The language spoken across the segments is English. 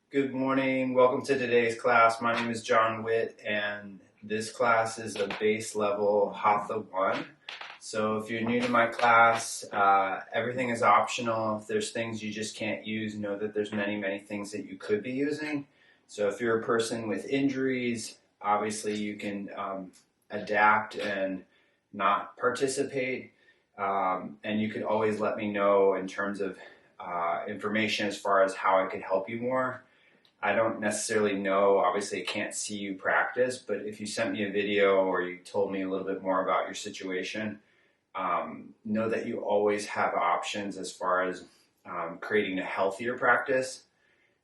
Good morning. Welcome to today's class. My name is Jon Witt, and this class is a base level Hatha 1. So if you're new to my class, everything is optional. If there's things you just can't use, know that there's many things that you could be using. So if you're a person with injuries, obviously you can adapt and not participate. And you could always let me know in terms of information as far as how I could help you more. I don't necessarily know, obviously I can't see you practice, but if you sent me a video or you told me a little bit more about your situation, know that you always have options as far as creating a healthier practice.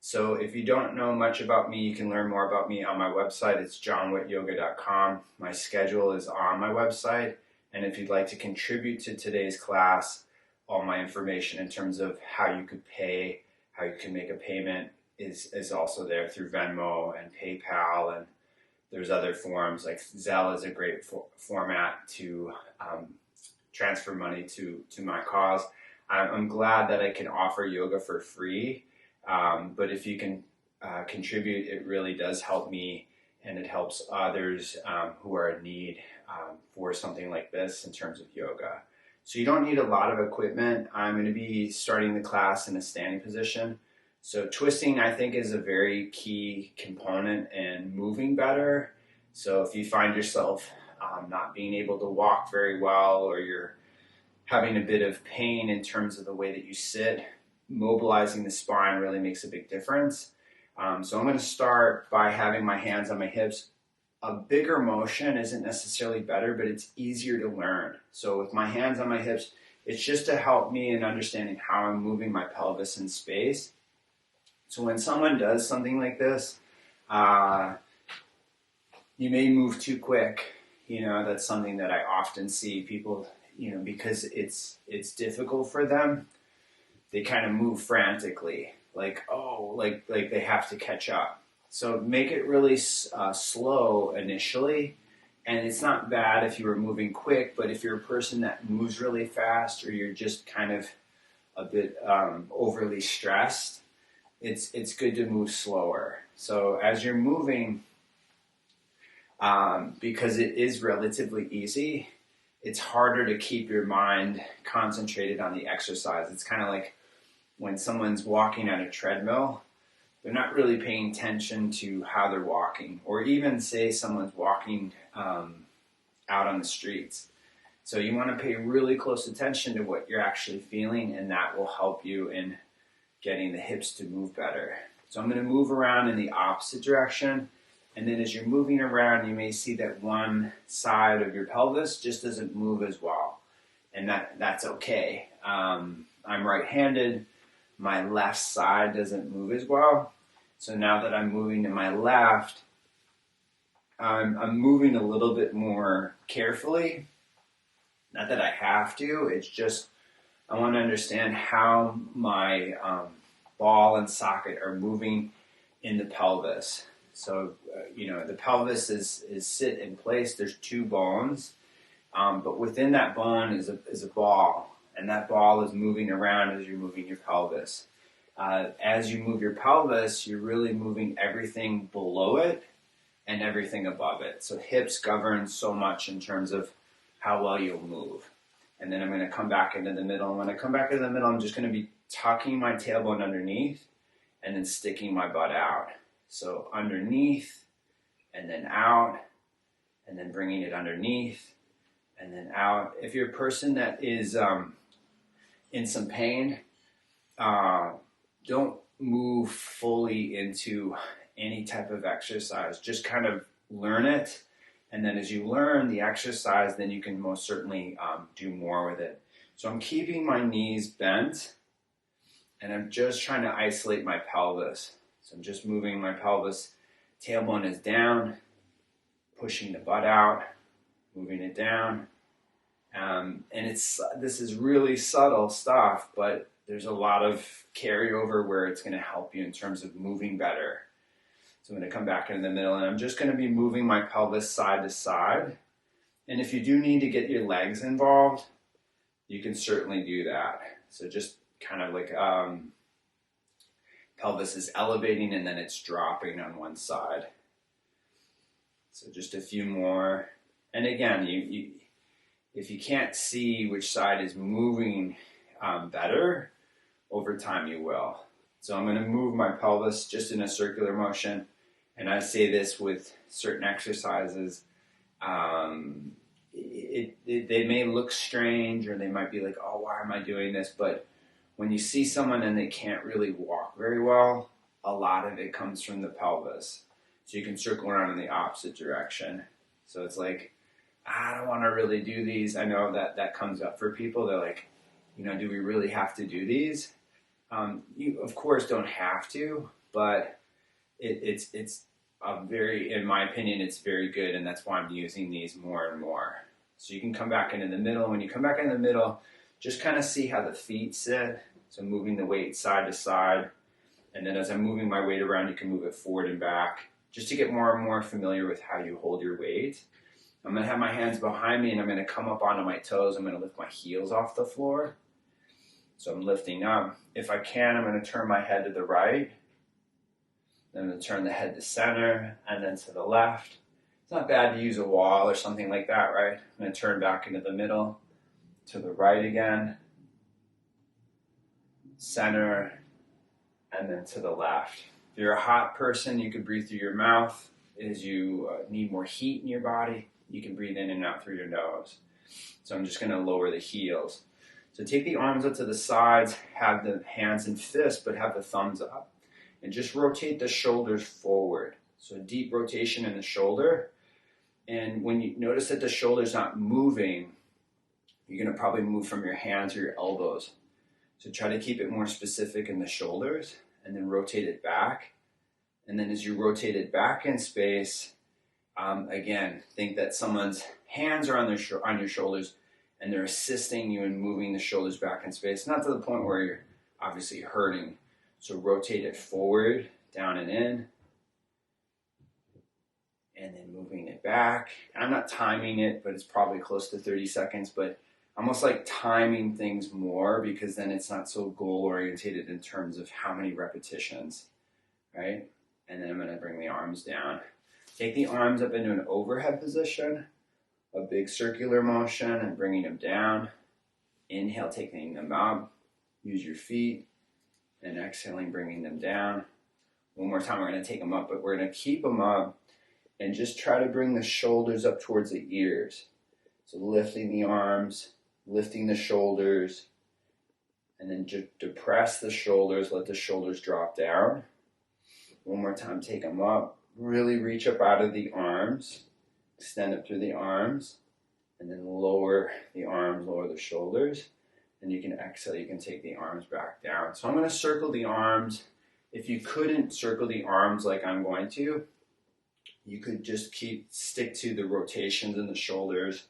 So if you don't know much about me, you can learn more about me on my website. It's jonwittyoga.com. My schedule is on my website. And if you'd like to contribute to today's class, all my information in terms of how you could pay, how you can make a payment, is also there through Venmo and PayPal, and there's other forms like Zelle is a great format to transfer money to my cause. I'm glad that I can offer yoga for free, but if you can contribute, it really does help me, and it helps others who are in need for something like this in terms of yoga. So you don't need a lot of equipment. I'm going to be starting the class in a standing position. So twisting, I think, is a very key component in moving better. So if you find yourself not being able to walk very well, or you're having a bit of pain in terms of the way that you sit, mobilizing the spine really makes a big difference. So I'm going to start by having my hands on my hips. A bigger motion isn't necessarily better, but it's easier to learn. So with my hands on my hips, it's just to help me in understanding how I'm moving my pelvis in space. So when someone does something like this, you may move too quick. That's something that I often see people, because it's difficult for them. They kind of move frantically, like they have to catch up. So make it really slow initially. And it's not bad if you were moving quick, but if you're a person that moves really fast, or you're just kind of a bit overly stressed, it's good to move slower. So as you're moving, because it is relatively easy, it's harder to keep your mind concentrated on the exercise. It's kind of like when someone's walking on a treadmill, they're not really paying attention to how they're walking, or even say someone's walking out on the streets. So you want to pay really close attention to what you're actually feeling, and that will help you in getting the hips to move better. So I'm going to move around in the opposite direction, and then as you're moving around, you may see that one side of your pelvis just doesn't move as well, and that's okay. I'm right-handed. My left side doesn't move as well. So now that I'm moving to my left, I'm moving a little bit more carefully. Not that I have to, it's just I want to understand how my ball and socket are moving in the pelvis. So, the pelvis is sit in place. There's two bones, but within that bone is a ball, and that ball is moving around as you're moving your pelvis. As you move your pelvis, you're really moving everything below it and everything above it. So hips govern so much in terms of how well you'll move. And then I'm going to come back into the middle. And when I come back into the middle, I'm just going to be tucking my tailbone underneath and then sticking my butt out. So underneath and then out, and then bringing it underneath and then out. If you're a person that is in some pain, don't move fully into any type of exercise. Just kind of learn it. And then as you learn the exercise, then you can most certainly do more with it. So I'm keeping my knees bent, and I'm just trying to isolate my pelvis. So I'm just moving my pelvis. Tailbone is down, pushing the butt out, moving it down. And this is really subtle stuff, but there's a lot of carryover where it's going to help you in terms of moving better. So I'm going to come back into the middle, and I'm just going to be moving my pelvis side to side. And if you do need to get your legs involved, you can certainly do that. So just kind of like pelvis is elevating and then it's dropping on one side. So just a few more. And again, if you can't see which side is moving better, over time you will. So I'm going to move my pelvis just in a circular motion. And I say this with certain exercises. They may look strange, or they might be like, oh, why am I doing this? But when you see someone and they can't really walk very well, a lot of it comes from the pelvis. So you can circle around in the opposite direction. So it's like, I don't want to really do these. I know that comes up for people. They're like, do we really have to do these? You, of course, don't have to, but it's a very, in my opinion, it's very good, and that's why I'm using these more and more. So you can come back into the middle. When you come back in the middle, just kind of see how the feet sit. So moving the weight side to side. And then as I'm moving my weight around, you can move it forward and back, just to get more and more familiar with how you hold your weight. I'm going to have my hands behind me, and I'm going to come up onto my toes. I'm going to lift my heels off the floor. So I'm lifting up. If I can, I'm going to turn my head to the right. Then I'm going to turn the head to center, and then to the left. It's not bad to use a wall or something like that, right? I'm going to turn back into the middle, to the right again, center, and then to the left. If you're a hot person, you can breathe through your mouth. As you need more heat in your body, you can breathe in and out through your nose. So I'm just going to lower the heels. So take the arms up to the sides, have the hands in fists, but have the thumbs up. And just rotate the shoulders forward. So a deep rotation in the shoulder. And when you notice that the shoulder's not moving, you're going to probably move from your hands or your elbows. So try to keep it more specific in the shoulders, and then rotate it back. And then as you rotate it back in space, again, think that someone's hands are on your shoulders, and they're assisting you in moving the shoulders back in space. Not to the point where you're obviously hurting. So rotate it forward, down and in, and then moving it back. I'm not timing it, but it's probably close to 30 seconds, but almost like timing things more, because then it's not so goal-orientated in terms of how many repetitions, right? And then I'm going to bring the arms down. Take the arms up into an overhead position, a big circular motion, and bringing them down. Inhale, taking them up. Use your feet. And exhaling, bringing them down. One more time, we're going to take them up, but we're going to keep them up and just try to bring the shoulders up towards the ears. So lifting the arms, lifting the shoulders, and then just depress the shoulders, let the shoulders drop down. One more time, take them up. Really reach up out of the arms, extend up through the arms, and then lower the arms, lower the shoulders. And you can exhale, you can take the arms back down. So I'm going to circle the arms. If you couldn't circle the arms like I'm going to, you could just stick to the rotations in the shoulders.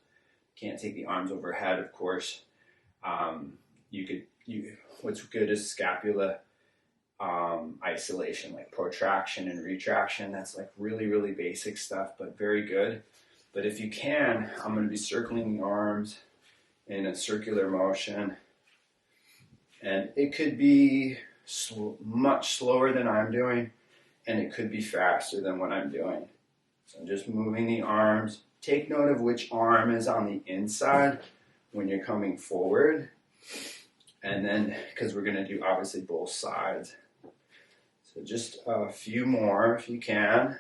Can't take the arms overhead, of course. What's good is scapula isolation, like protraction and retraction. That's like really, really basic stuff, but very good. But if you can, I'm going to be circling the arms in a circular motion. And it could be much slower than I'm doing, and it could be faster than what I'm doing. So I'm just moving the arms. Take note of which arm is on the inside when you're coming forward. And then, because we're going to do obviously both sides. So just a few more if you can,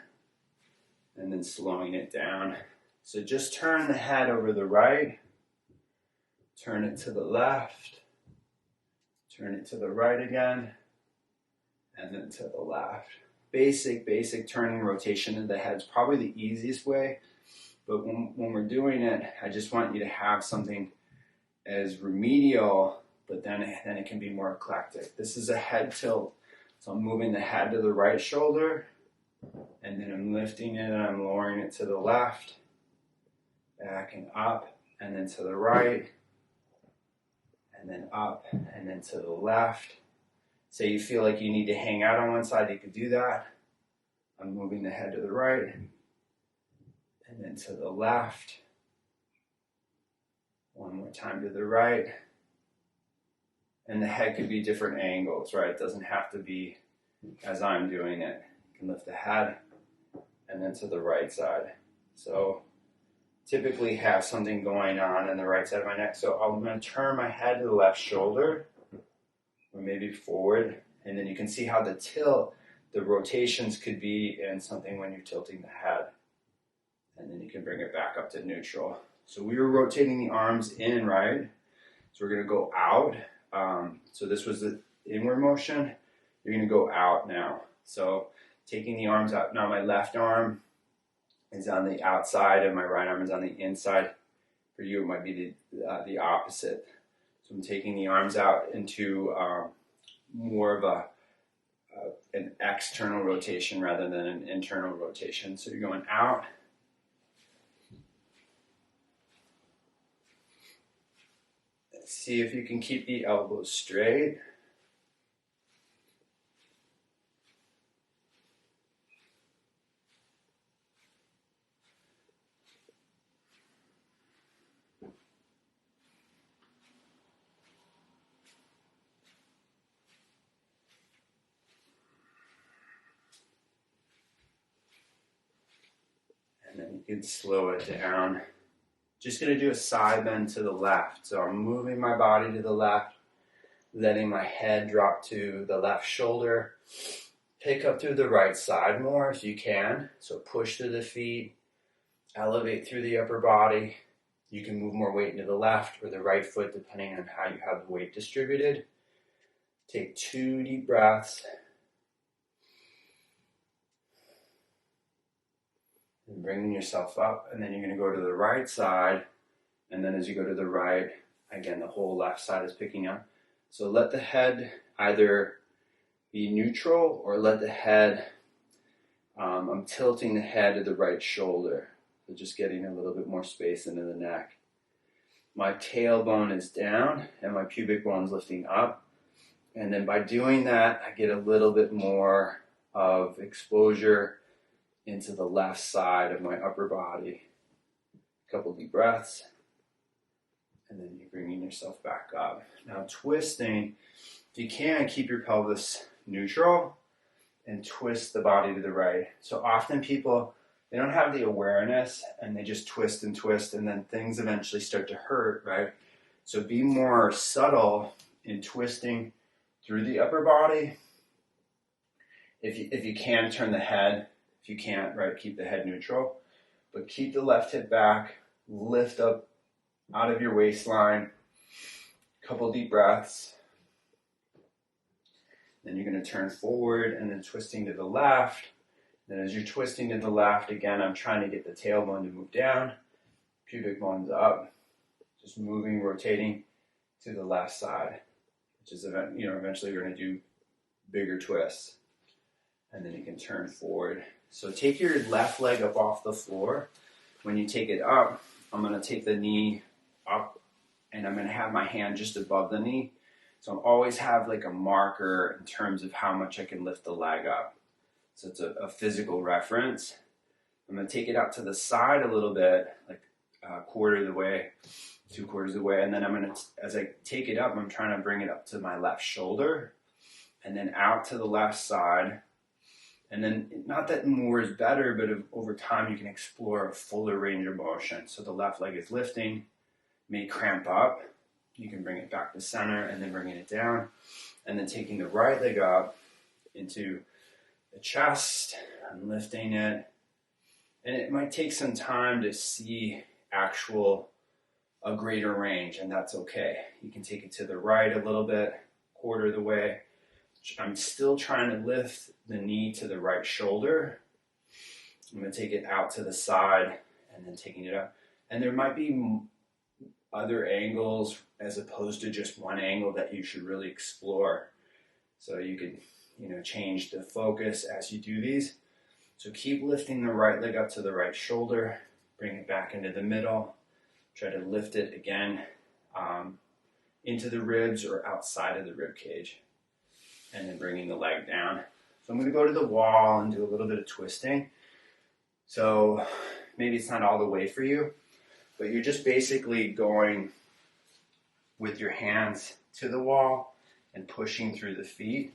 and then slowing it down. So just turn the head over the right, turn it to the left, turn it to the right again, and then to the left. Basic turning rotation of the head is probably the easiest way, but when we're doing it, I just want you to have something as remedial, but then it can be more eclectic. This is a head tilt, so I'm moving the head to the right shoulder, and then I'm lifting it and I'm lowering it to the left, back and up, and then to the right, and then up, and then to the left. Say you feel like you need to hang out on one side, you could do that. I'm moving the head to the right, and then to the left. One more time to the right. And the head could be different angles, right? It doesn't have to be as I'm doing it. You can lift the head and then to the right side. So typically have something going on in the right side of my neck. So I'm going to turn my head to the left shoulder, or maybe forward, and then you can see how the tilt, the rotations could be in something when you're tilting the head. And then you can bring it back up to neutral. So we were rotating the arms in, right? So we're going to go out. So this was the inward motion. You're going to go out now. So taking the arms out. Now my left arm is on the outside and my right arm is on the inside. For you, it might be the opposite. So I'm taking the arms out into more of an external rotation rather than an internal rotation. So you're going out. See if you can keep the elbows straight. And then you can slow it down. Just going to do a side bend to the left. So I'm moving my body to the left, letting my head drop to the left shoulder. Pick up through the right side more if you can. So push through the feet, elevate through the upper body. You can move more weight into the left or the right foot depending on how you have the weight distributed. Take 2 deep breaths. And bringing yourself up, and then you're going to go to the right side, and then as you go to the right, again, the whole left side is picking up. So let the head either be neutral or let the head, I'm tilting the head to the right shoulder, so just getting a little bit more space into the neck. My tailbone is down, and my pubic bone is lifting up, and then by doing that, I get a little bit more of exposure into the left side of my upper body. A couple deep breaths. And then you're bringing yourself back up. Now twisting, if you can, keep your pelvis neutral and twist the body to the right. So often people, they don't have the awareness and they just twist and then things eventually start to hurt, right? So be more subtle in twisting through the upper body. If you can, turn the head. If you can't, right, keep the head neutral. But keep the left hip back, lift up out of your waistline. Couple deep breaths. Then you're going to turn forward and then twisting to the left. Then as you're twisting to the left, again, I'm trying to get the tailbone to move down. Pubic bone's up. Just moving, rotating to the left side, which is, eventually we're going to do bigger twists. And then you can turn forward. So take your left leg up off the floor. When you take it up, I'm going to take the knee up and I'm going to have my hand just above the knee. So I always have like a marker in terms of how much I can lift the leg up. So it's a physical reference. I'm going to take it out to the side a little bit, like a quarter of the way, 3/4 of the way. And then I'm going to, as I take it up, I'm trying to bring it up to my left shoulder and then out to the left side. And then, not that more is better, but over time you can explore a fuller range of motion. So the left leg is lifting, may cramp up. You can bring it back to center and then bringing it down. And then taking the right leg up into the chest and lifting it. And it might take some time to see a greater range, and that's okay. You can take it to the right a little bit, 1/4 of the way. I'm still trying to lift the knee to the right shoulder. I'm going to take it out to the side and then taking it up. And there might be other angles as opposed to just one angle that you should really explore. So you could, change the focus as you do these. So keep lifting the right leg up to the right shoulder. Bring it back into the middle. Try to lift it again into the ribs or outside of the rib cage. And then bringing the leg down. So I'm going to go to the wall and do a little bit of twisting. So maybe it's not all the way for you, but you're just basically going with your hands to the wall and pushing through the feet.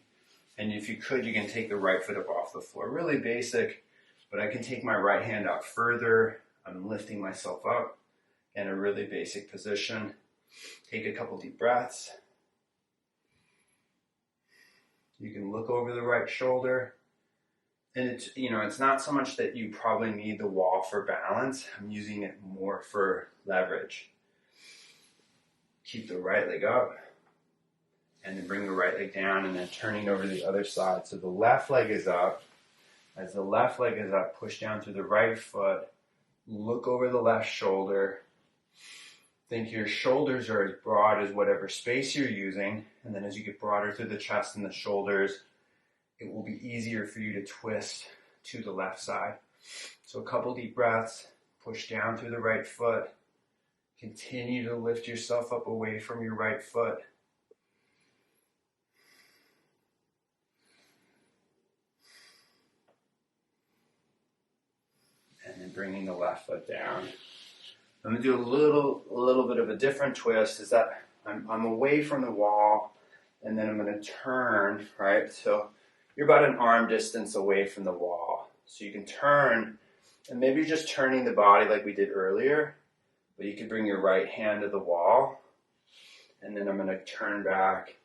And if you could, you can take the right foot up off the floor. Really basic, but I can take my right hand out further. I'm lifting myself up in a really basic position. Take a couple deep breaths. You can look over the right shoulder. And it's not so much that you probably need the wall for balance. I'm using it more for leverage. Keep the right leg up. And then bring the right leg down and then turning over the other side. So the left leg is up. As the left leg is up, push down through the right foot. Look over the left shoulder. Think your shoulders are as broad as whatever space you're using. And then as you get broader through the chest and the shoulders, it will be easier for you to twist to the left side. So a couple deep breaths. Push down through the right foot. Continue to lift yourself up away from your right foot. And then bringing the left foot down. I'm going to do a little bit of a different twist. Is that I'm away from the wall, and then I'm going to turn, right? So you're about an arm distance away from the wall. So you can turn, and maybe you're just turning the body like we did earlier, but you can bring your right hand to the wall, and then I'm going to turn back.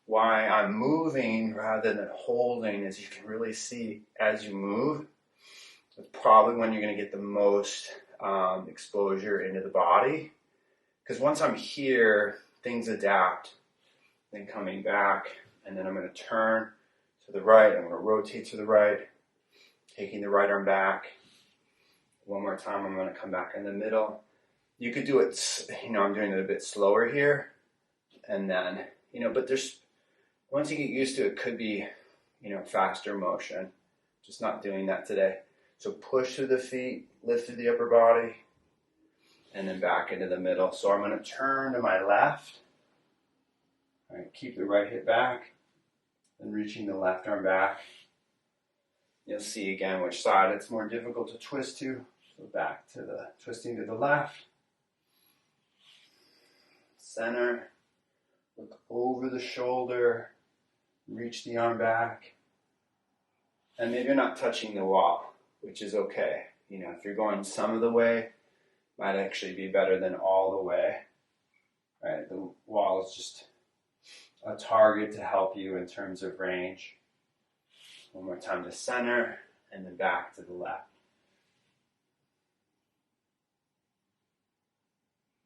Why I'm moving rather than holding, as you can really see as you move, it's probably when you're going to get the most exposure into the body. Because once I'm here, things adapt. Then coming back, and then I'm going to turn to the right. I'm going to rotate to the right, taking the right arm back. One more time, I'm going to come back in the middle. You could do it, I'm doing it a bit slower here. And then, but once you get used to it, could be, faster motion. Just not doing that today. So push through the feet, lift through the upper body, and then back into the middle. So I'm going to turn to my left. All right, keep the right hip back, and reaching the left arm back. You'll see again which side it's more difficult to twist to. So back to the twisting to the left. Center. Look over the shoulder. Reach the arm back. And maybe you're not touching the wall, which is okay. If you're going some of the way, might actually be better than all the way. Right? The wall is just a target to help you in terms of range. One more time to center, and then back to the left.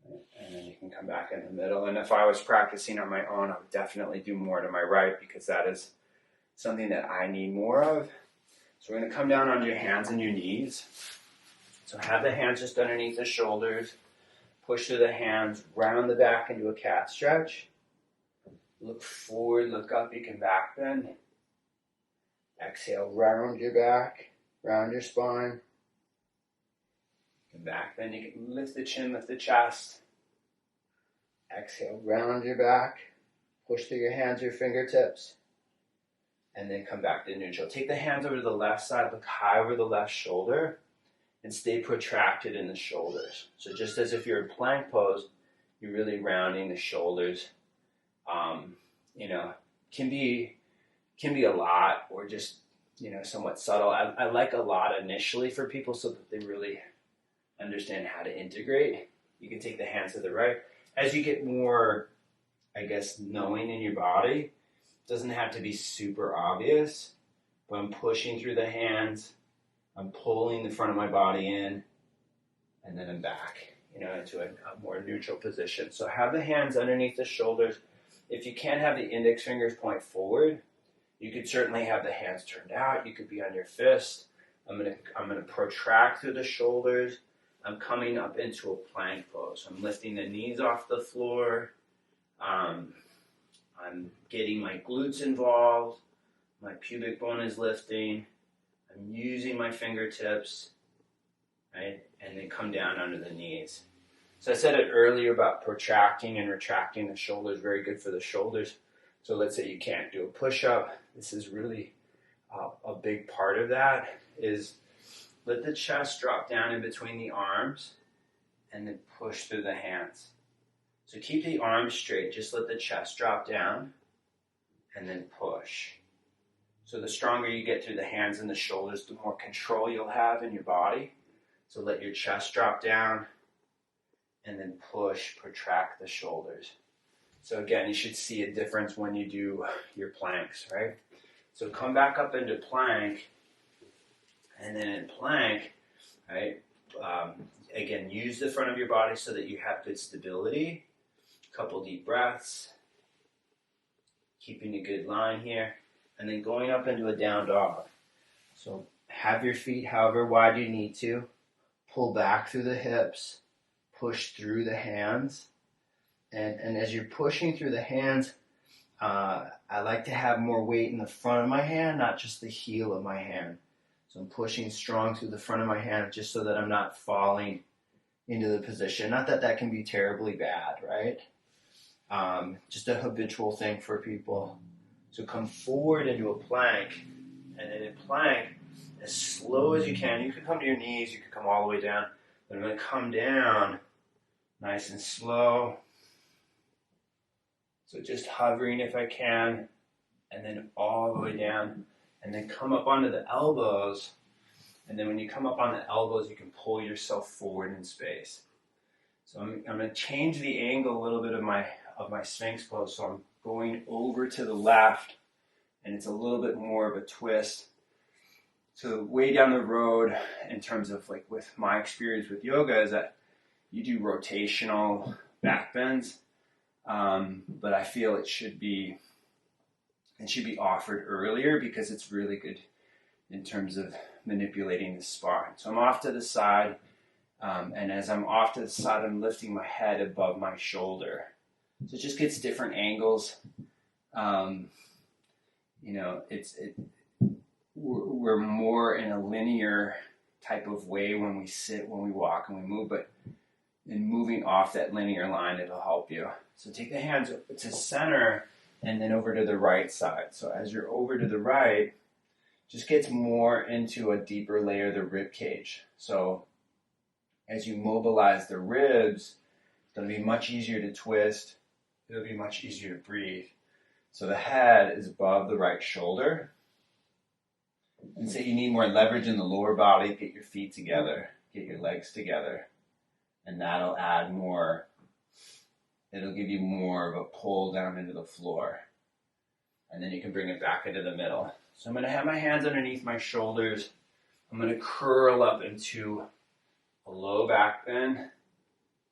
Right? And then you can come back in the middle. And if I was practicing on my own, I would definitely do more to my right, because that is something that I need more of. So we're going to come down onto your hands and your knees. So have the hands just underneath the shoulders. Push through the hands, round the back into a cat stretch. Look forward, look up, you can back bend. Exhale, round your back, round your spine. You can back bend, you can lift the chin, lift the chest. Exhale, round your back. Push through your hands, your fingertips. And then come back to neutral. Take the hands over to the left side, look high over the left shoulder, and stay protracted in the shoulders. So just as if you're in plank pose, you're really rounding the shoulders. Can be a lot, or just, somewhat subtle. I like a lot initially for people so that they really understand how to integrate. You can take the hands to the right. As you get more, knowing in your body, it doesn't have to be super obvious, but I'm pushing through the hands. I'm pulling the front of my body in, and then I'm back, into a more neutral position. So have the hands underneath the shoulders. If you can't have the index fingers point forward, you could certainly have the hands turned out. You could be on your fist. I'm gonna protract through the shoulders. I'm coming up into a plank pose. I'm lifting the knees off the floor. I'm getting my glutes involved. My pubic bone is lifting. I'm using my fingertips, right? And then come down under the knees. So I said it earlier about protracting and retracting the shoulders, very good for the shoulders. So let's say you can't do a push-up. This is really a big part of that, is let the chest drop down in between the arms and then push through the hands. So keep the arms straight, just let the chest drop down and then push. So the stronger you get through the hands and the shoulders, the more control you'll have in your body. So let your chest drop down and then push, protract the shoulders. So again, you should see a difference when you do your planks, right? So come back up into plank, and then in plank, right? Again, use the front of your body so that you have good stability. Couple deep breaths, keeping a good line here, and then going up into a down dog. So have your feet however wide you need to. Pull back through the hips, push through the hands, and as you're pushing through the hands, I like to have more weight in the front of my hand, not just the heel of my hand. So I'm pushing strong through the front of my hand just so that I'm not falling into the position. Not that that can be terribly bad, right? Just a habitual thing for people. So come forward into a plank, and then in plank, as slow as you can. You can come to your knees, you can come all the way down, but I'm going to come down nice and slow. So just hovering if I can, and then all the way down, and then come up onto the elbows, and then when you come up on the elbows, you can pull yourself forward in space. So I'm going to change the angle a little bit of my Sphinx pose, so I'm going over to the left, and it's a little bit more of a twist. So way down the road, in terms of like with my experience with yoga, is that you do rotational back bends, but I feel it should be offered earlier because it's really good in terms of manipulating the spine. So I'm off to the side, and as I'm off to the side, I'm lifting my head above my shoulder. So it just gets different angles. We're more in a linear type of way when we sit, when we walk, and we move, but in moving off that linear line, it'll help you. So take the hands to center and then over to the right side. So as you're over to the right, just gets more into a deeper layer of the rib cage. So as you mobilize the ribs, it'll be much easier to twist. It'll be much easier to breathe. So the head is above the right shoulder. And say you need more leverage in the lower body, get your feet together, get your legs together. And that'll add more, it'll give you more of a pull down into the floor. And then you can bring it back into the middle. So I'm going to have my hands underneath my shoulders. I'm going to curl up into a low back bend.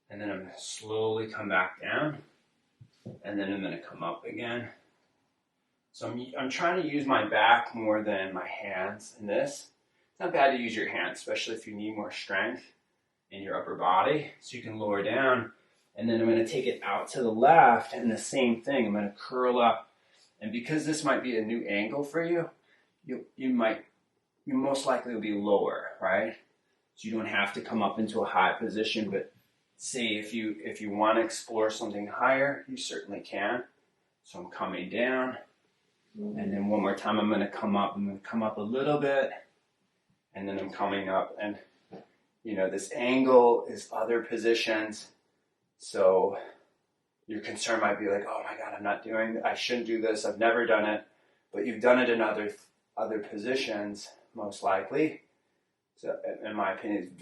And then I'm going to slowly come back down. And then I'm going to come up again. So I'm trying to use my back more than my hands in this. It's not bad to use your hands, especially if you need more strength in your upper body. So you can lower down. And then I'm going to take it out to the left, and the same thing. I'm going to curl up. And because this might be a new angle for you, you most likely will be lower, right? So you don't have to come up into a high position, but say if you want to explore something higher, you certainly can. So I'm coming down. And then one more time, I'm going to come up. I'm going to come up a little bit, and then I'm coming up. And, this angle is other positions. So your concern might be like, oh my God, I shouldn't do this. I've never done it. But you've done it in other positions, most likely. So in my opinion, it's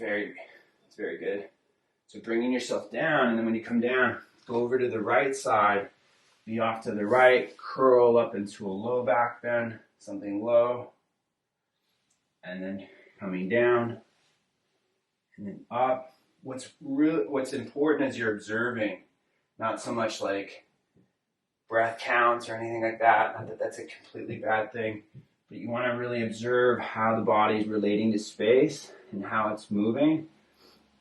very good. So bringing yourself down, and then when you come down, go over to the right side. Be off to the right, curl up into a low back bend, something low, and then coming down, and then up. What's important is you're observing, not so much like breath counts or anything like that. Not that that's a completely bad thing, but you want to really observe how the body is relating to space and how it's moving.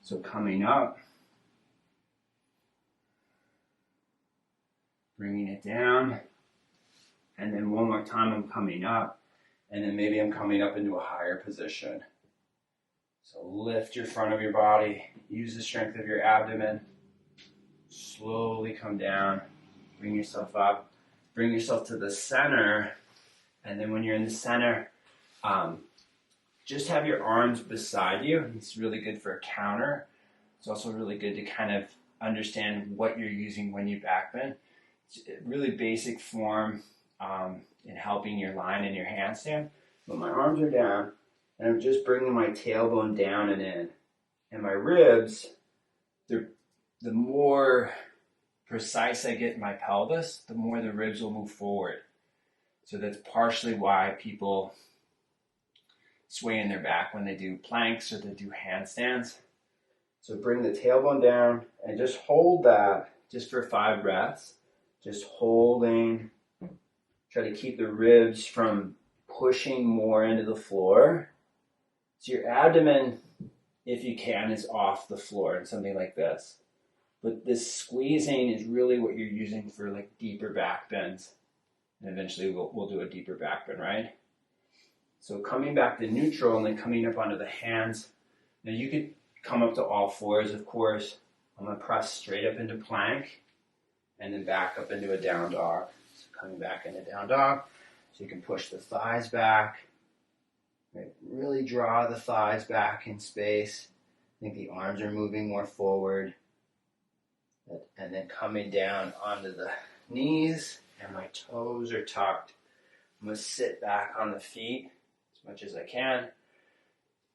So coming up. Bringing it down, and then one more time I'm coming up, and then maybe I'm coming up into a higher position. So lift your front of your body, use the strength of your abdomen, slowly come down, bring yourself up, bring yourself to the center, and then when you're in the center, just have your arms beside you. It's really good for a counter. It's also really good to kind of understand what you're using when you back bend. Really basic form. in helping your line in your handstand. But my arms are down, and I'm just bringing my tailbone down and in. And my ribs, the more precise I get in my pelvis, the more the ribs will move forward. So that's partially why people sway in their back when they do planks or they do handstands. So bring the tailbone down and just hold that just for 5 breaths. Just holding. Try to keep the ribs from pushing more into the floor. So your abdomen, if you can, is off the floor in something like this. But this squeezing is really what you're using for like deeper back bends. And eventually we'll do a deeper back bend, right? So coming back to neutral and then coming up onto the hands. Now you could come up to all fours, of course. I'm going to press straight up into plank and then back up into a down dog. So coming back into down dog. So you can push the thighs back. Right? Really draw the thighs back in space. I think the arms are moving more forward. And then coming down onto the knees and my toes are tucked. I'm going to sit back on the feet as much as I can.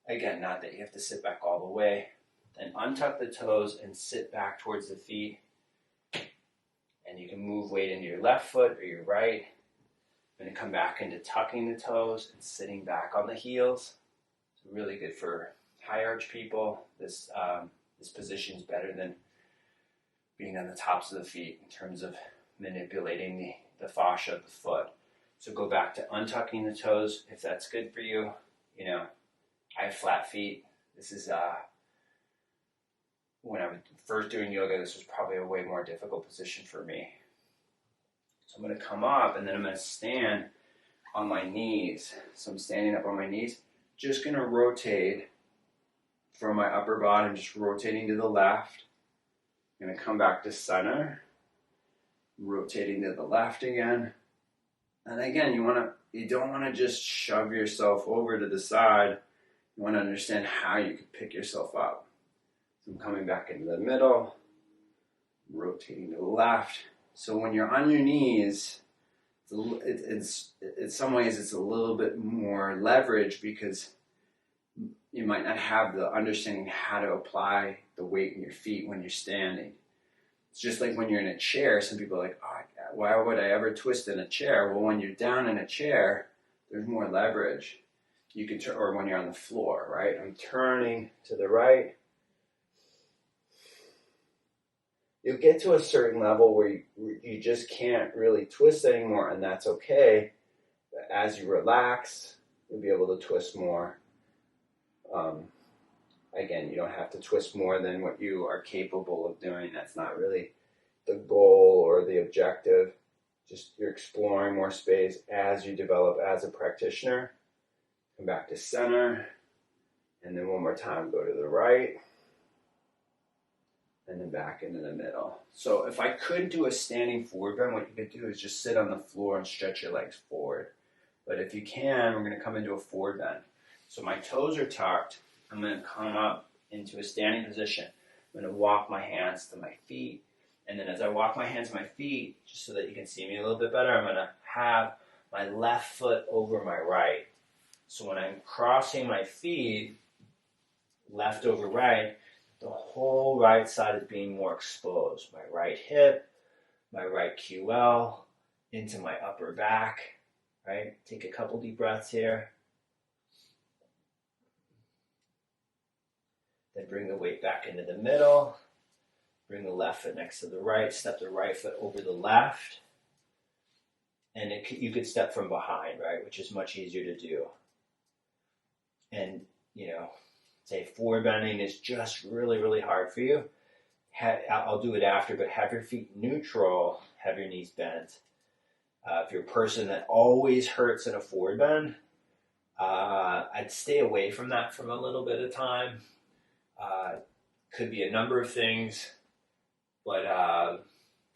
Again, not that you have to sit back all the way. Then untuck the toes and sit back towards the feet. And you can move weight into your left foot or your right. And then come back into tucking the toes and sitting back on the heels. It's really good for high arch people. This position is better than being on the tops of the feet in terms of manipulating the fascia of the foot. So go back to untucking the toes if that's good for you. You know, I have flat feet. This is when I was first doing yoga, this was probably a way more difficult position for me. So I'm going to come up and then I'm going to stand on my knees. So I'm standing up on my knees, just going to rotate from my upper body, just rotating to the left. I'm going to come back to center, rotating to the left again. And again, you don't want to just shove yourself over to the side. You want to understand how you can pick yourself up. So I'm coming back into the middle, rotating to the left. So when you're on your knees, it's in some ways it's a little bit more leverage because you might not have the understanding how to apply the weight in your feet when you're standing. It's just like when you're in a chair. Some people are like, oh, why would I ever twist in a chair? Well, when you're down in a chair, there's more leverage. You can turn, or when you're on the floor, right? I'm turning to the right. You'll get to a certain level where you just can't really twist anymore, and that's okay. But as you relax, you'll be able to twist more. Again, you don't have to twist more than what you are capable of doing. That's not really the goal or the objective. Just you're exploring more space as you develop as a practitioner. Come back to center. And then one more time, go to the right. And then back into the middle. So if I could do a standing forward bend, what you could do is just sit on the floor and stretch your legs forward. But if you can, we're going to come into a forward bend. So my toes are tucked. I'm going to come up into a standing position. I'm going to walk my hands to my feet. And then as I walk my hands to my feet, just so that you can see me a little bit better, I'm going to have my left foot over my right. So when I'm crossing my feet, left over right, the whole right side is being more exposed. My right hip, my right QL, into my upper back, right? Take a couple deep breaths here. Then bring the weight back into the middle. Bring the left foot next to the right. Step the right foot over the left. And you could step from behind, right? Which is much easier to do. And, say forward bending is just really, really hard for you. I'll do it after, but have your feet neutral, have your knees bent. If you're a person that always hurts in a forward bend, I'd stay away from that for a little bit of time. Could be a number of things, but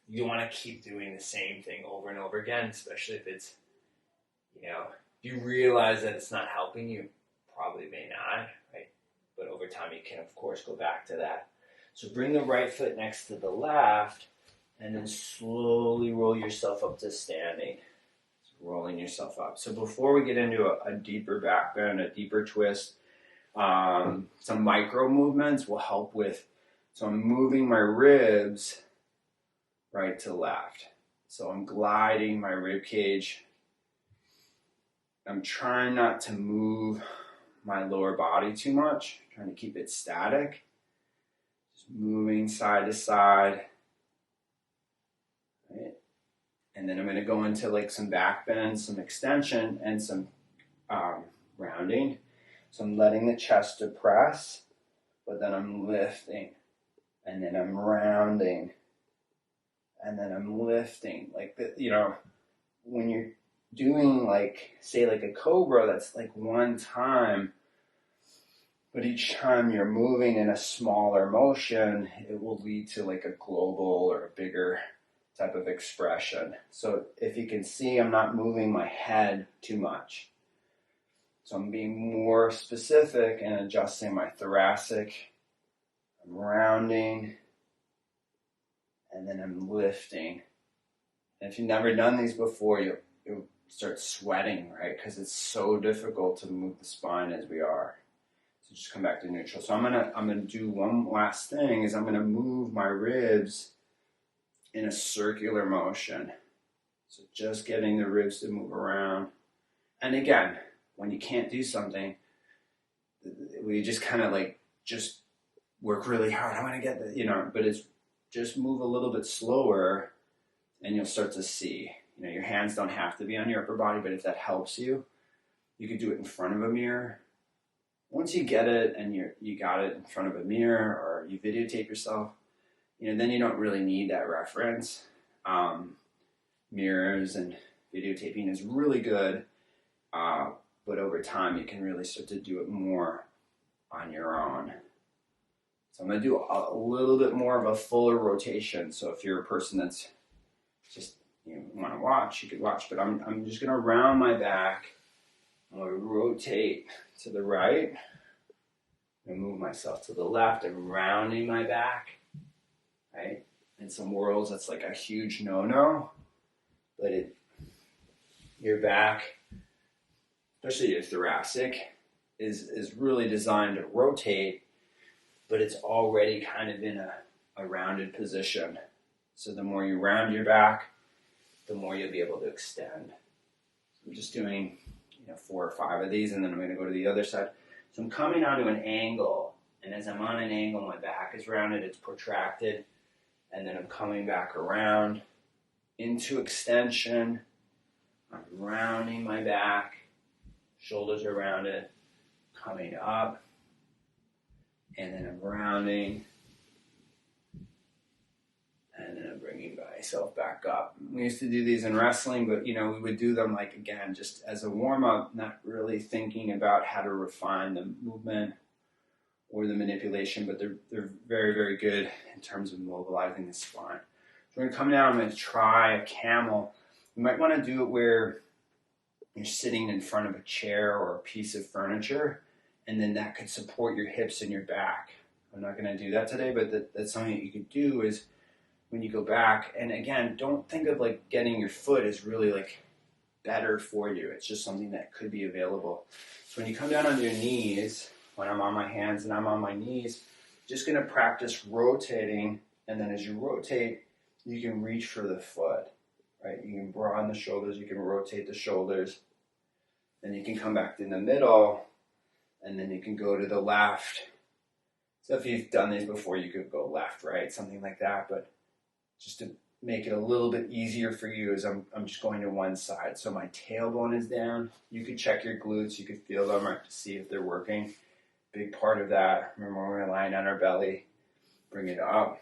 you want to keep doing the same thing over and over again, especially if it's, if you realize that it's not helping you, probably may not, right? But over time you can, of course, go back to that. So bring the right foot next to the left, and then slowly roll yourself up to standing. So rolling yourself up. So before we get into a deeper back bend, a deeper twist, some micro movements will help with, so I'm moving my ribs right to left. So I'm gliding my rib cage. I'm trying not to move my lower body too much, trying to keep it static. Just moving side to side. Right? And then I'm going to go into like some back bend, some extension, and some rounding. So I'm letting the chest depress, but then I'm lifting, and then I'm rounding, and then I'm lifting. Like, when you're doing like, say like a cobra, that's like one time, but each time you're moving in a smaller motion, it will lead to like a global or a bigger type of expression. So if you can see, I'm not moving my head too much. So I'm being more specific and adjusting my thoracic. I'm rounding, and then I'm lifting. And if you've never done these before, you'll start sweating, right? Because it's so difficult to move the spine as we are. So just come back to neutral. So I'm gonna do one last thing, is I'm gonna move my ribs in a circular motion. So just getting the ribs to move around. And again, when you can't do something, we just kind of like just work really hard. I'm gonna get the, but it's just move a little bit slower, and you'll start to see. Your hands don't have to be on your upper body, but if that helps you, you could do it in front of a mirror. Once you get it and you got it in front of a mirror, or you videotape yourself, then you don't really need that reference. Mirrors and videotaping is really good, but over time you can really start to do it more on your own. So I'm going to do a little bit more of a fuller rotation. So if you're a person that's just want to watch, you could watch, but I'm just going to round my back. I'm going to rotate to the right. I'm going to move myself to the left. I'm rounding my back, right? In some worlds, that's like a huge no-no, but your back, especially your thoracic, is really designed to rotate, but it's already kind of in a rounded position. So the more you round your back, the more you'll be able to extend. So I'm just doing 4 or 5 of these, and then I'm going to go to the other side. So I'm coming onto an angle, and as I'm on an angle, my back is rounded, it's protracted, and then I'm coming back around into extension. I'm rounding my back, shoulders are rounded, coming up, and then I'm rounding, and then I'm bringing myself back up. We used to do these in wrestling, but we would do them like, again, just as a warm-up, not really thinking about how to refine the movement or the manipulation, but they're very, very good in terms of mobilizing the spine. So we're going to come down, I'm going to try a camel. You might want to do it where you're sitting in front of a chair or a piece of furniture, and then that could support your hips and your back. I'm not going to do that today, but that's something that you could do is when you go back. And again, don't think of like getting your foot as really like better for you. It's just something that could be available. So when you come down on your knees, when I'm on my hands and I'm on my knees, just going to practice rotating. And then as you rotate, you can reach for the foot, right? You can broaden the shoulders, you can rotate the shoulders. Then you can come back in the middle, and then you can go to the left. So if you've done these before, you could go left, right, something like that. But just to make it a little bit easier for you is I'm just going to one side. So my tailbone is down. You could check your glutes. You could feel them right to see if they're working. Big part of that. Remember, we're lying on our belly. Bring it up.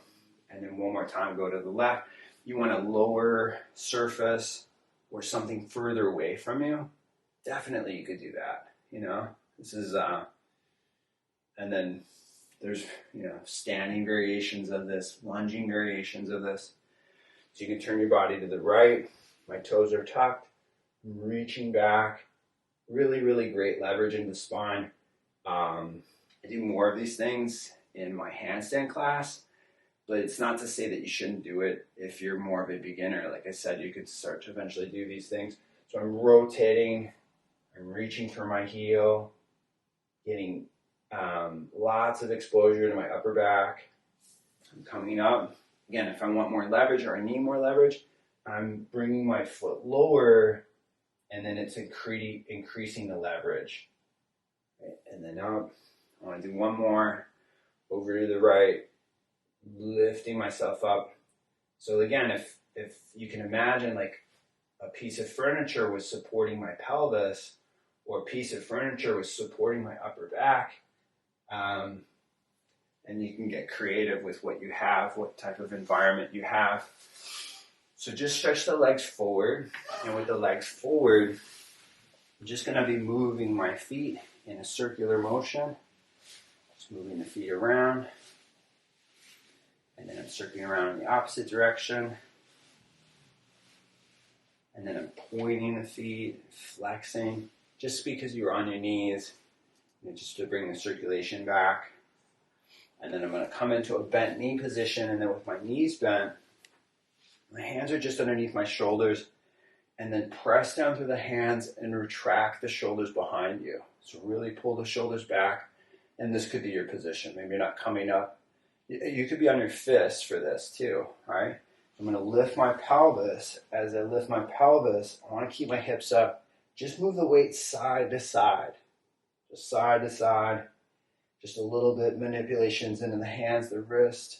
And then one more time, go to the left. You want a lower surface or something further away from you. Definitely you could do that. This is, and then there's, standing variations of this, lunging variations of this. So you can turn your body to the right. My toes are tucked, reaching back. Really, really great leverage in the spine. I do more of these things in my handstand class, but it's not to say that you shouldn't do it if you're more of a beginner. Like I said, you could start to eventually do these things. So I'm rotating, I'm reaching for my heel, getting lots of exposure to my upper back. I'm coming up. Again, if I want more leverage or I need more leverage, I'm bringing my foot lower, and then it's increasing the leverage. Right? And then up. I want to do one more. Over to the right, lifting myself up. So again, if you can imagine like a piece of furniture was supporting my pelvis, or a piece of furniture was supporting my upper back, and you can get creative with what you have, what type of environment you have. So just stretch the legs forward, and with the legs forward, I'm just going to be moving my feet in a circular motion. Just moving the feet around, and then I'm circling around in the opposite direction. And then I'm pointing the feet, flexing, just because you're on your knees, just to bring the circulation back. And then I'm going to come into a bent knee position, and then with my knees bent, my hands are just underneath my shoulders, and then press down through the hands and retract the shoulders behind you. So really pull the shoulders back, and this could be your position. Maybe you're not coming up. You could be on your fists for this too, right? I'm going to lift my pelvis. As I lift my pelvis, I want to keep my hips up. Just move the weight side to side. Just side to side. Just a little bit manipulations into the hands, the wrist.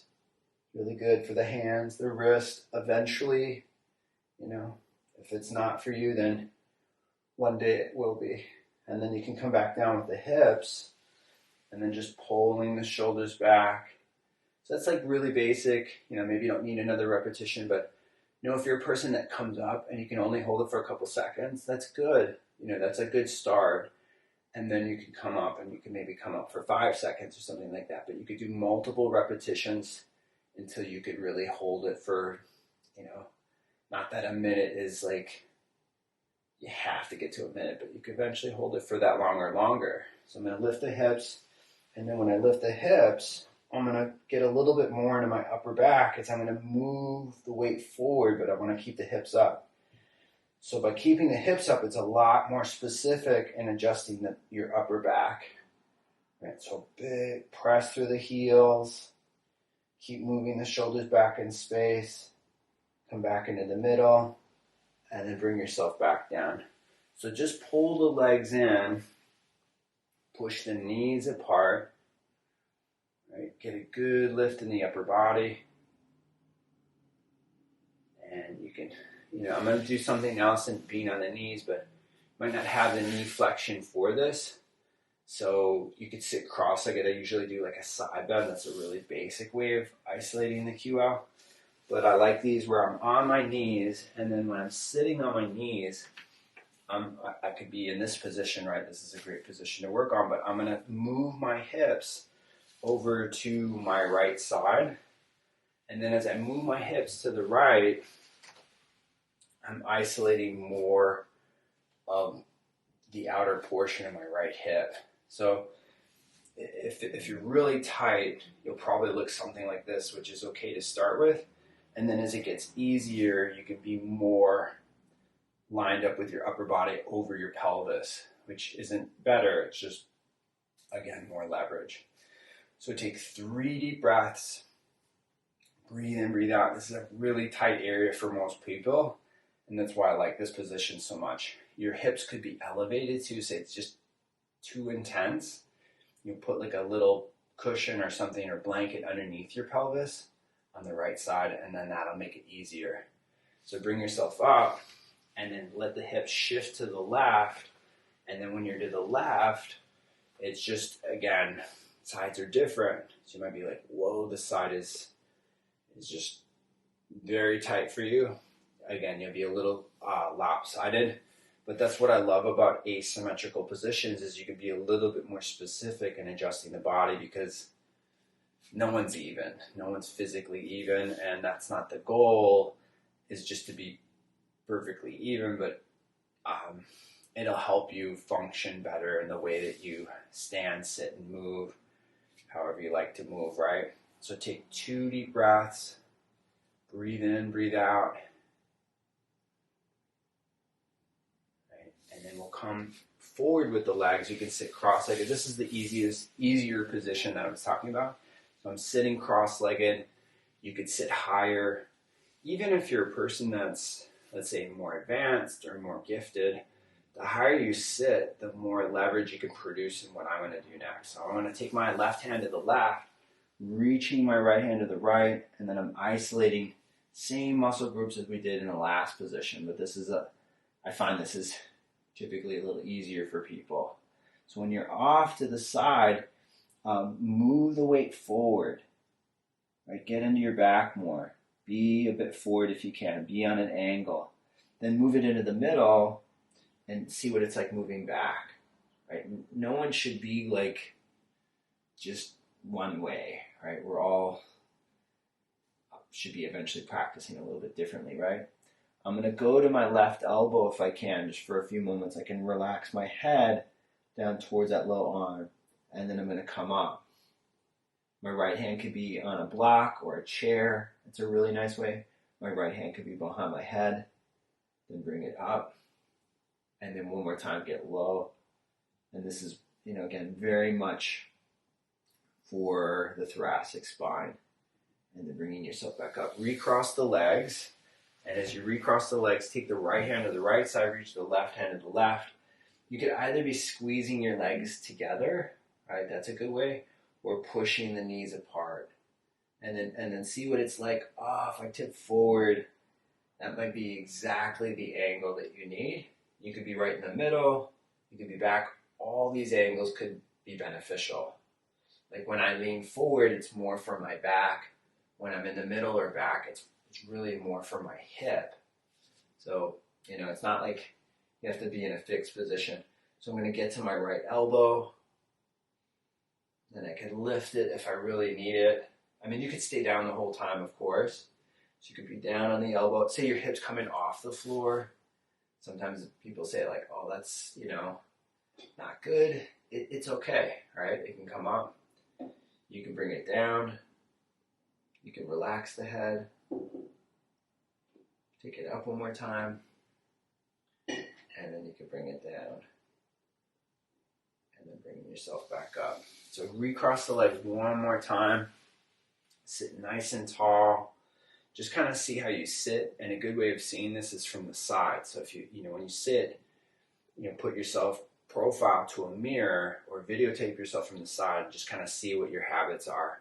Really good for the hands, the wrist. Eventually, if it's not for you, then one day it will be. And then you can come back down with the hips, and then just pulling the shoulders back. So that's like really basic. Maybe you don't need another repetition, but if you're a person that comes up and you can only hold it for a couple seconds, that's good. That's a good start. And then you can come up, and you can maybe come up for 5 seconds or something like that. But you could do multiple repetitions until you could really hold it for, not that a minute is like, you have to get to a minute, but you could eventually hold it for that longer. So I'm going to lift the hips. And then when I lift the hips, I'm going to get a little bit more into my upper back as I'm going to move the weight forward, but I want to keep the hips up. So by keeping the hips up, it's a lot more specific in adjusting your upper back. Right? So big press through the heels. Keep moving the shoulders back in space. Come back into the middle. And then bring yourself back down. So just pull the legs in. Push the knees apart. Right? Get a good lift in the upper body. And you can, I'm going to do something else in being on the knees, but you might not have the knee flexion for this. So you could sit cross-legged. I usually do like a side bend. That's a really basic way of isolating the QL. But I like these where I'm on my knees, and then when I'm sitting on my knees, I could be in this position, right? This is a great position to work on, but I'm going to move my hips over to my right side. And then as I move my hips to the right, I'm isolating more of the outer portion of my right hip. So if you're really tight, you'll probably look something like this, which is okay to start with. And then as it gets easier, you can be more lined up with your upper body over your pelvis, which isn't better. It's just, again, more leverage. So take 3 deep breaths. Breathe in, breathe out. This is a really tight area for most people, and that's why I like this position so much. Your hips could be elevated too, so it's just too intense. You put like a little cushion or something or blanket underneath your pelvis on the right side, and then that'll make it easier. So bring yourself up, and then let the hips shift to the left, and then when you're to the left, it's just, again, sides are different. So you might be like, whoa, this side is just very tight for you. Again, you'll be a little lopsided, but that's what I love about asymmetrical positions is you can be a little bit more specific in adjusting the body because no one's even. No one's physically even, and that's not the goal, is just to be perfectly even, but it'll help you function better in the way that you stand, sit, and move, however you like to move, right? So take 2 deep breaths, breathe in, breathe out. And then we'll come forward with the legs. You can sit cross-legged. This is the easier position that I was talking about. So I'm sitting cross-legged. You could sit higher. Even if you're a person that's, let's say, more advanced or more gifted, the higher you sit, the more leverage you can produce in what I'm going to do next. So I'm going to take my left hand to the left, reaching my right hand to the right, and then I'm isolating same muscle groups as we did in the last position. But I find this is typically a little easier for people. So when you're off to the side, move the weight forward. Right? Get into your back more. Be a bit forward if you can. Be on an angle. Then move it into the middle and see what it's like moving back. Right? No one should be like just one way. Right? We're all should be eventually practicing a little bit differently. Right? I'm going to go to my left elbow if I can, just for a few moments. I can relax my head down towards that low arm, and then I'm going to come up. My right hand could be on a block or a chair. It's a really nice way. My right hand could be behind my head. Then bring it up. And then one more time, get low. And this is, again, very much for the thoracic spine. And then bringing yourself back up. Recross the legs. And as you recross the legs, take the right hand to the right side, reach the left hand to the left. You could either be squeezing your legs together, right? That's a good way. Or pushing the knees apart. And then see what it's like. If I tip forward, that might be exactly the angle that you need. You could be right in the middle. You could be back. All these angles could be beneficial. Like when I lean forward, it's more for my back. When I'm in the middle or back, it's really more for my hip. So, it's not like you have to be in a fixed position. So I'm going to get to my right elbow. Then I can lift it if I really need it. I mean, you could stay down the whole time, of course. So you could be down on the elbow. Say your hip's coming off the floor. Sometimes people say like, oh, that's, not good. It's okay, right? It can come up. You can bring it down. You can relax the head. Take it up one more time. And then you can bring it down. And then bring yourself back up. So recross the legs one more time. Sit nice and tall. Just kind of see how you sit. And a good way of seeing this is from the side. So if when you sit, put yourself profile to a mirror or videotape yourself from the side. Just kind of see what your habits are.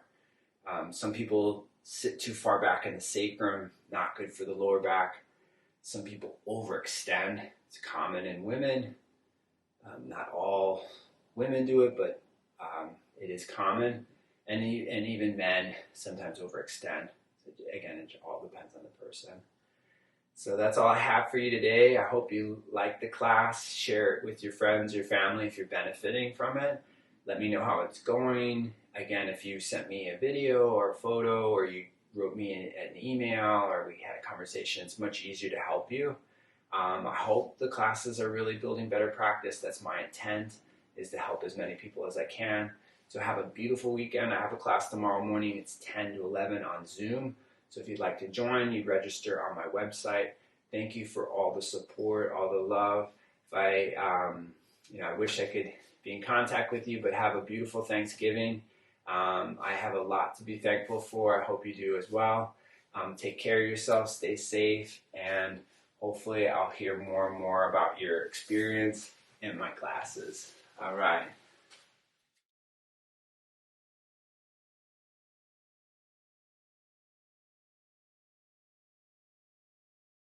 Some people sit too far back in the sacrum, not good for the lower back. Some people overextend. It's common in women. Not all women do it, but it is common. And even men sometimes overextend. So again, it all depends on the person. So that's all I have for you today. I hope you like the class. Share it with your friends, your family if you're benefiting from it. Let me know how it's going. Again, if you sent me a video or a photo or you wrote me an email or we had a conversation, it's much easier to help you. I hope the classes are really building better practice. That's my intent, is to help as many people as I can. So have a beautiful weekend. I have a class tomorrow morning. It's 10 to 11 on Zoom. So if you'd like to join, you register on my website. Thank you for all the support, all the love. If I wish I could be in contact with you, but have a beautiful Thanksgiving. I have a lot to be thankful for. I hope you do as well. Take care of yourself, stay safe, and hopefully I'll hear more and more about your experience in my classes. All right.